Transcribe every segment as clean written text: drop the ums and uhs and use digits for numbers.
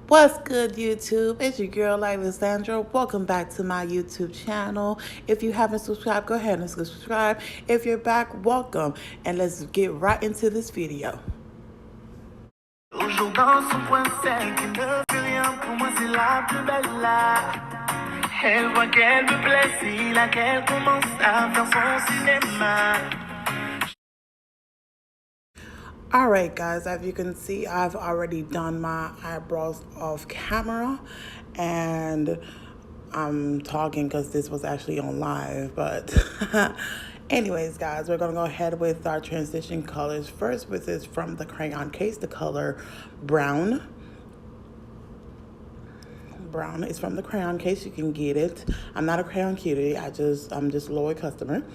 What's good, YouTube? It's your girl, Lysandra. Welcome back to my YouTube channel. If you haven't subscribed, go ahead and subscribe. If you're back, welcome. And let's get right into this video. Toujours dans son coin sec, qui ne fait rien pour moi, c'est la plus belle là. Elle voit qu'elle me plaît, c'est là qu'elle commence à faire son cinéma. Alright guys, as you can see, I've already done my eyebrows off camera, and I'm talking because this was actually on live, but anyways guys, we're going to go ahead with our transition colors. First, with this from the crayon case, the color brown. Brown is from the crayon case. You can get it. I'm not a crayon cutie. I'm just a loyal customer.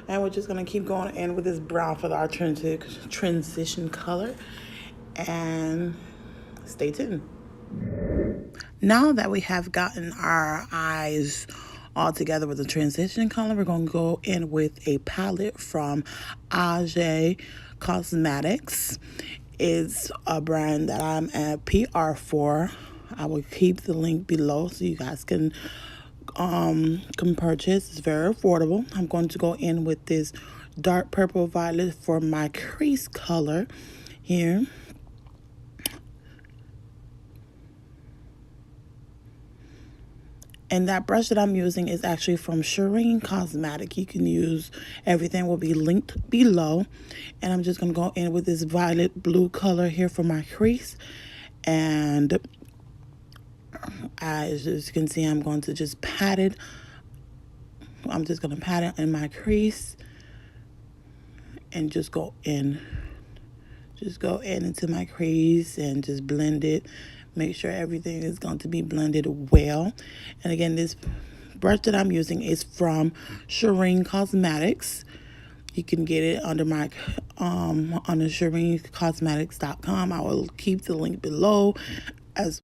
And we're just going to keep going in with this brown for our transition color. And stay tuned. Now that we have gotten our eyes all together with the transition color, we're going to go in with a palette from Shareencosmetics. It's a brand that I'm a PR for. I will keep the link below so you guys can purchase. It's very affordable. I'm going to go in with this dark purple violet for my crease color here. And that brush that I'm using is actually from Shareencosmetics. You can use, everything will be linked below. And I'm just going to go in with this violet blue color here for my crease. And as you can see, I'm going to just pat it. I'm just going to pat it in my crease and just go in. Just go in into my crease and just blend it. Make sure everything is going to be blended well. And again, this brush that I'm using is from Shareencosmetics. You can get it under my on the Shareencosmetics.com. I will keep the link below as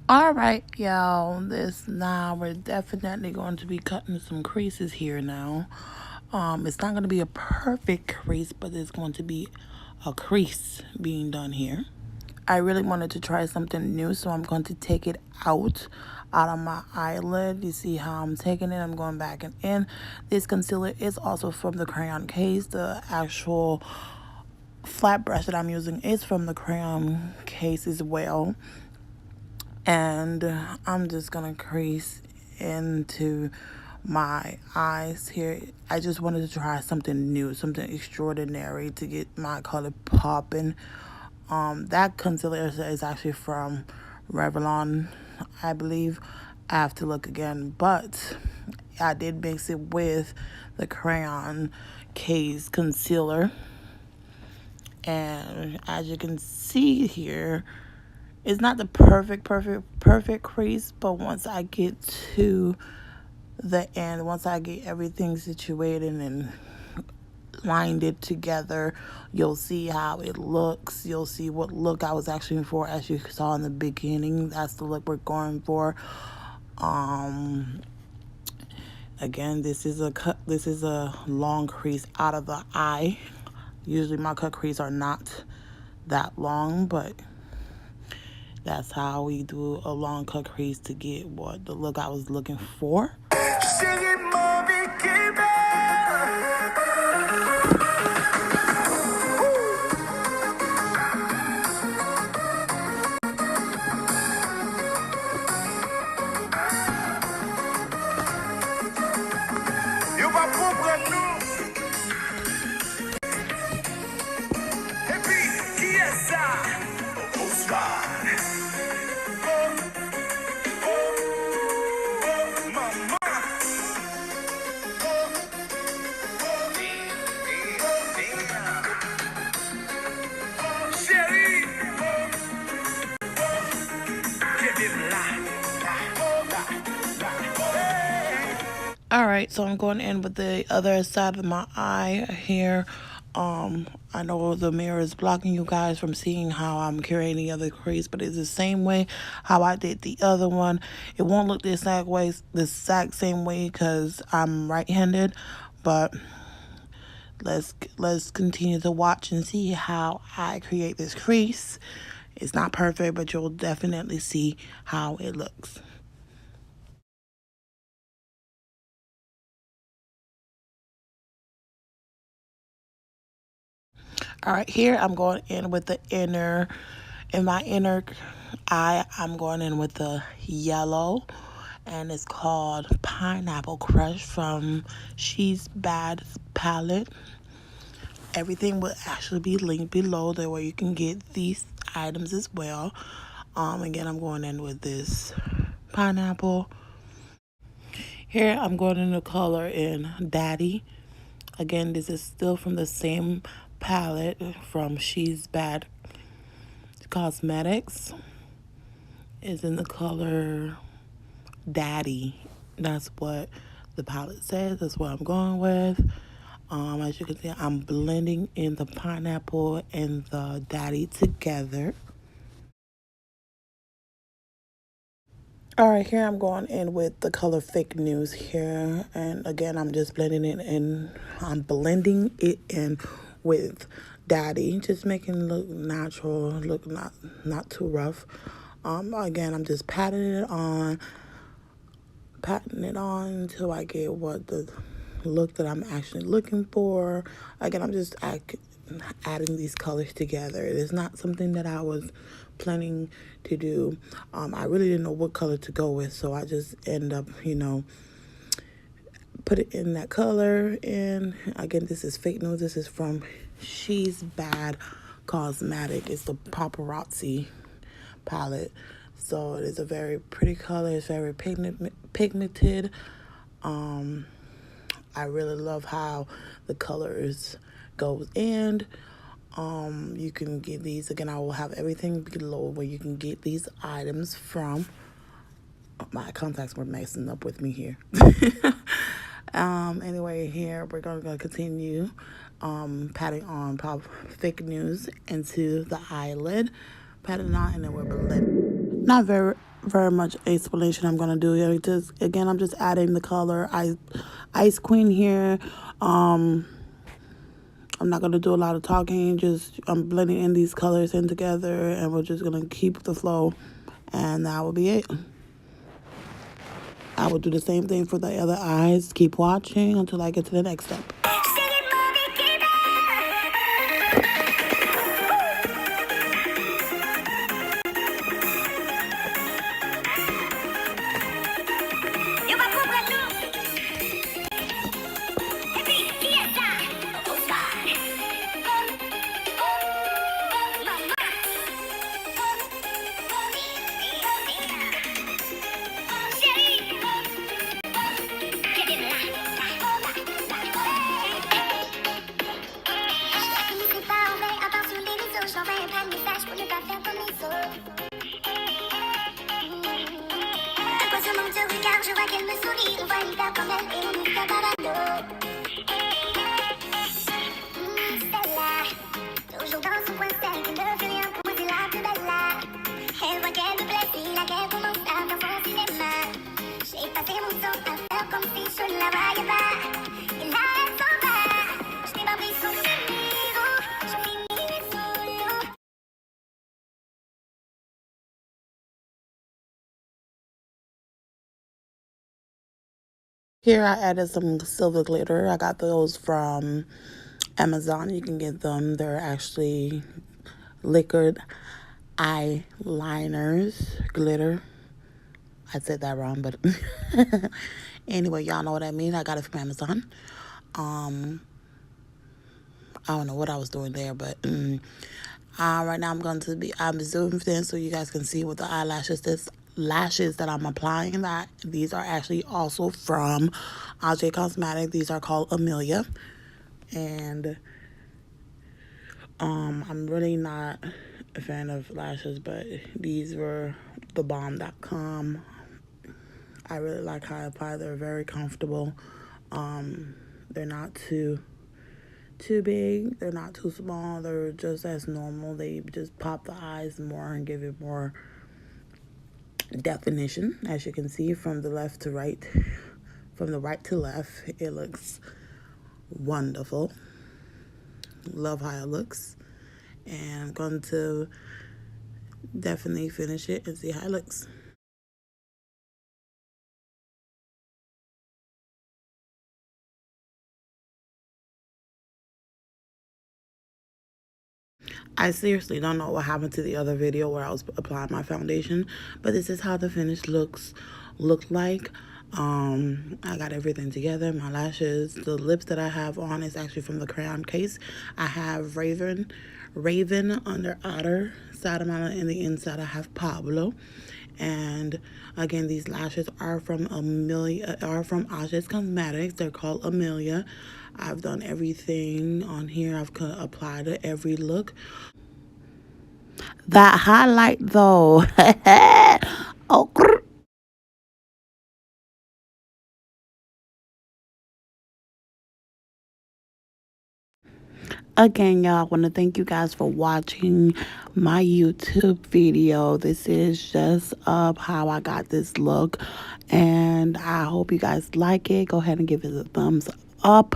Alright, y'all, we're definitely going to be cutting some creases here now. It's not going to be a perfect crease, but it's going to be a crease being done here. I really wanted to try something new, so I'm going to take it out of my eyelid. You see how I'm taking it? I'm going back and in. This concealer is also from the crayon case. The actual flat brush that I'm using is from the crayon case as well. And I'm just gonna crease into my eyes here. I just wanted to try something new, something extraordinary to get my color popping. That concealer is actually from Revlon, I believe. I have to look again, but I did mix it with the crayon case concealer. And as you can see here, it's not the perfect crease, but once I get to the end, once I get everything situated and lined it together, you'll see how it looks. You'll see what look I was actually for. As you saw in the beginning, that's the look we're going for. Again, this is a long crease out of the eye. Usually my cut crease are not that long, but that's how we do a long cut crease to get what the look I was looking for. Alright, so I'm going in with the other side of my eye here. I know the mirror is blocking you guys from seeing how I'm creating the other crease, but it's the same way how I did the other one. It won't look the exact same way because I'm right-handed, but let's continue to watch and see how I create this crease. It's not perfect, but you'll definitely see how it looks. All right, here I'm going in with in my inner eye, I'm going in with the yellow, and it's called Pineapple Crush from She's Bad palette. Everything will actually be linked below there where you can get these items as well. Again, I'm going in with this pineapple. Here I'm going in the color in Daddy. Again, this is still from the same palette from She's Bad Cosmetics. Is in the color Daddy. That's what the palette says. That's what I'm going with. As you can see, I'm blending in the pineapple and the Daddy together. All right, here I'm going in with the color Fake News here, and again I'm just blending it in. I'm blending it in with Daddy, just making it look natural, look not too rough. Again, I'm just patting it on until I get what the look that I'm actually looking for. Again, I'm just adding these colors together. It's not something that I was planning to do. I really didn't know what color to go with, so I just end up, put it in that color. And again, this is Fake News. This is from She's Bad Cosmetic. It's the Paparazzi palette. So it is a very pretty color. It's very pigmented. I really love how the colors goes in. You can get these. Again, I will have everything below where you can get these items from. My contacts were messing up with me here. Anyway, here we're going to continue patting on Fake News into the eyelid. Patting on, and then we're blending. Not very much explanation I'm gonna do here. I'm just adding the color Ice Queen here. I'm not gonna do a lot of talking. I'm blending in these colors in together, and we're just gonna keep the flow, and that will be it. I will do the same thing for the other eyes. Keep watching until I get to the next step. Je vois qu'elle me sourit, on voit l'hiver quand même et on nous fait balado. Stella, toujours dans son coin celle qui ne fait rien pour moi, c'est la plus belle là. Elle voit qu'elle me plaît, c'est là qu'elle commence à faire son cinéma. J'ai passé mon temps à faire comme si je ne l'avais Here I added some silver glitter. I got those from Amazon. You can get them. They're actually liquid eyeliners, glitter. I said that wrong, but anyway, y'all know what I mean. I got it from Amazon. I don't know what I was doing there, but right now I'm zooming in so you guys can see what the lashes that I'm applying. That these are actually also from Cosmetics. These are called Amelia, and I'm really not a fan of lashes, but these were the bomb.com. I really like how I apply. They're very comfortable. They're not too big. They're not too small. They're just as normal. They just pop the eyes more and give it more definition. As you can see from the left to right, from the right to left, it looks wonderful. Love how it looks. And I'm going to definitely finish it and see how it looks. I seriously don't know what happened to the other video where I was applying my foundation, but this is how the finish look like. I got everything together, my lashes, the lips that I have on is actually from the crayon case. I have Raven under outer side of my, in the inside I have Pablo. And again, these lashes are from Cosmetics. They're called Amelia. I've done everything on here. I've applied to every look. That highlight though. Oh, again, y'all, I want to thank you guys for watching my YouTube video. This is just of how I got this look, and I hope you guys like it. Go ahead and give it a thumbs up,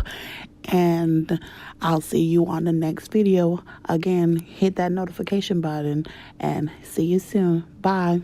and I'll see you on the next video. Again, hit that notification button, and see you soon. Bye.